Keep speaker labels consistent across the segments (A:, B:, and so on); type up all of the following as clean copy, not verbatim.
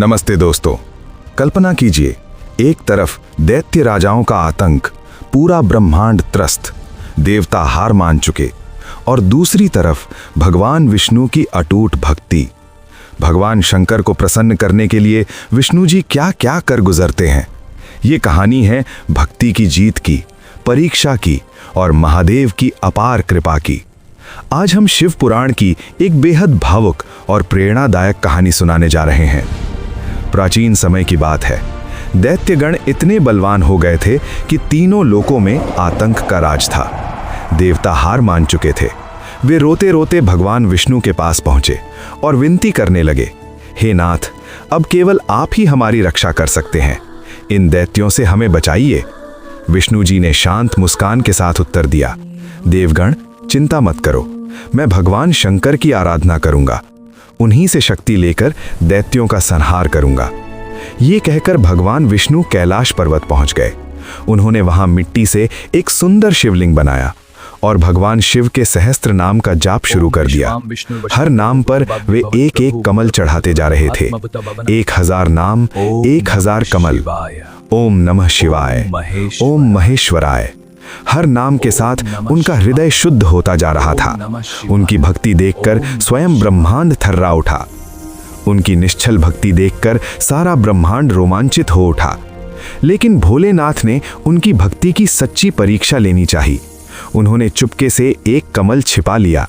A: नमस्ते दोस्तों। कल्पना कीजिए, एक तरफ दैत्य राजाओं का आतंक, पूरा ब्रह्मांड त्रस्त, देवता हार मान चुके, और दूसरी तरफ भगवान विष्णु की अटूट भक्ति। भगवान शंकर को प्रसन्न करने के लिए विष्णु जी क्या क्या कर गुजरते हैं। ये कहानी है भक्ति की जीत की, परीक्षा की और महादेव की अपार कृपा की। आज हम शिव पुराण की एक बेहद भावुक और प्रेरणादायक कहानी सुनाने जा रहे हैं। प्राचीन समय की बात है। दैत्यगण इतने बलवान हो गए थे कि तीनों लोकों में आतंक का राज था। देवता हार मान चुके थे। वे रोते रोते भगवान विष्णु के पास पहुंचे और विनती करने लगे, हे नाथ, अब केवल आप ही हमारी रक्षा कर सकते हैं। इन दैत्यों से हमें बचाइए। विष्णु जी ने शांत मुस्कान के साथ उत्तर दिया, देवगण, चिंता मत करो, मैं भगवान शंकर की आराधना करूंगा। उन्हीं से शक्ति लेकर दैत्यों का संहार करूंगा। ये कहकर भगवान विष्णु कैलाश पर्वत पहुंच गए। उन्होंने वहां मिट्टी से एक सुंदर शिवलिंग बनाया और भगवान शिव के सहस्त्र नाम का जाप शुरू कर दिया। हर नाम पर वे एक एक कमल चढ़ाते जा रहे थे। 1000 नाम, 1000 कमल। ओम नमः शिवाय, ओम महेश्वराय। हर नाम के साथ उनका हृदय शुद्ध होता जा रहा था। उनकी भक्ति देखकर स्वयं ब्रह्मांड थर्रा उठा। उनकी निश्चल भक्ति देखकर सारा ब्रह्मांड रोमांचित हो उठा। लेकिन भोलेनाथ ने उनकी भक्ति की सच्ची परीक्षा लेनी चाहिए। उन्होंने चुपके से एक कमल छिपा लिया।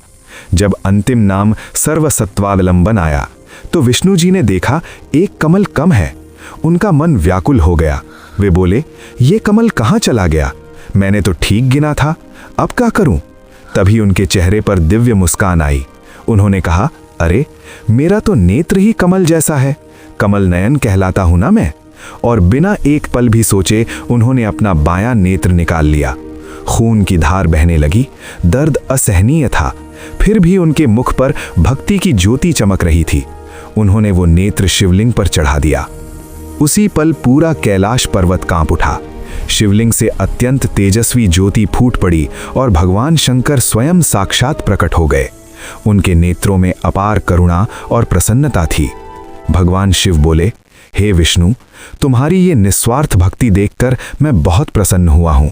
A: जब अंतिम नाम सर्वसत्वावलंबन आया तो विष्णु जी ने देखा एक कमल कम है। उनका मन व्याकुल हो गया। वे बोले, ये कमल कहाँ चला गया? मैंने तो ठीक गिना था, अब क्या करूं? तभी उनके चेहरे पर दिव्य मुस्कान आई। उन्होंने कहा, अरे, मेरा तो नेत्र ही कमल जैसा है। कमल नयन कहलाता हूं ना मैं। और बिना एक पल भी सोचे उन्होंने अपना बायां नेत्र निकाल लिया। खून की धार बहने लगी। दर्द असहनीय था, फिर भी उनके मुख पर भक्ति की ज्योति चमक रही थी। उन्होंने वो नेत्र शिवलिंग पर चढ़ा दिया। उसी पल पूरा कैलाश पर्वत कांप उठा। शिवलिंग से अत्यंत तेजस्वी ज्योति फूट पड़ी और भगवान शंकर स्वयं साक्षात प्रकट हो गए। उनके नेत्रों में अपार करुणा और प्रसन्नता थी। भगवान शिव बोले, हे विष्णु, तुम्हारी ये निस्वार्थ भक्ति देखकर मैं बहुत प्रसन्न हुआ हूं।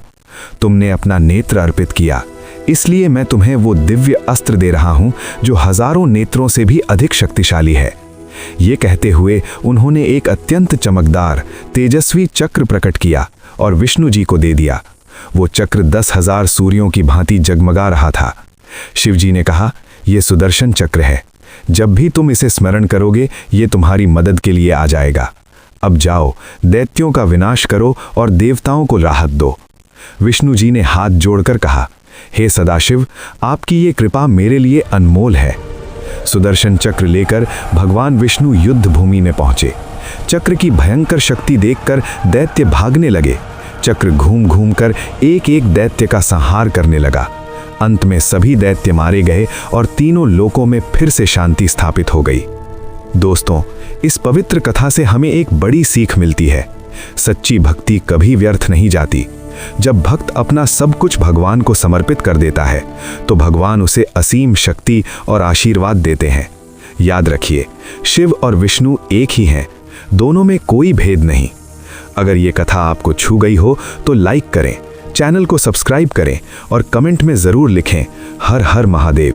A: तुमने अपना नेत्र अर्पित किया, इसलिए मैं तुम्हें वो दिव्य अस्त्र दे रहा हूं जो हजारों नेत्रों से भी अधिक शक्तिशाली है। ये कहते हुए उन्होंने एक अत्यंत चमकदार तेजस्वी चक्र प्रकट किया और विष्णु जी को दे दिया। वो चक्र 10,000 सूर्यों की भांति जगमगा रहा था। शिव जी ने कहा, यह सुदर्शन चक्र है। जब भी तुम इसे स्मरण करोगे, ये तुम्हारी मदद के लिए आ जाएगा। अब जाओ, दैत्यों का विनाश करो और देवताओं को राहत दो। विष्णु जी ने हाथ जोड़कर कहा, हे सदाशिव, आपकी ये कृपा मेरे लिए अनमोल है। सुदर्शन चक्र लेकर भगवान विष्णु युद्ध भूमि में पहुंचे। चक्र की भयंकर शक्ति देखकर दैत्य भागने लगे। चक्र घूम घूम कर एक एक दैत्य का संहार करने लगा। अंत में सभी दैत्य मारे गए और तीनों लोकों में फिर से शांति स्थापित हो गई। दोस्तों, इस पवित्र कथा से हमें एक बड़ी सीख मिलती है। सच्ची भक्ति कभी व्यर्थ नहीं जाती। जब भक्त अपना सब कुछ भगवान को समर्पित कर देता है तो भगवान उसे असीम शक्ति और आशीर्वाद देते हैं। याद रखिए, शिव और विष्णु एक ही हैं, दोनों में कोई भेद नहीं। अगर ये कथा आपको छू गई हो तो लाइक करें, चैनल को सब्सक्राइब करें और कमेंट में ज़रूर लिखें, हर हर महादेव।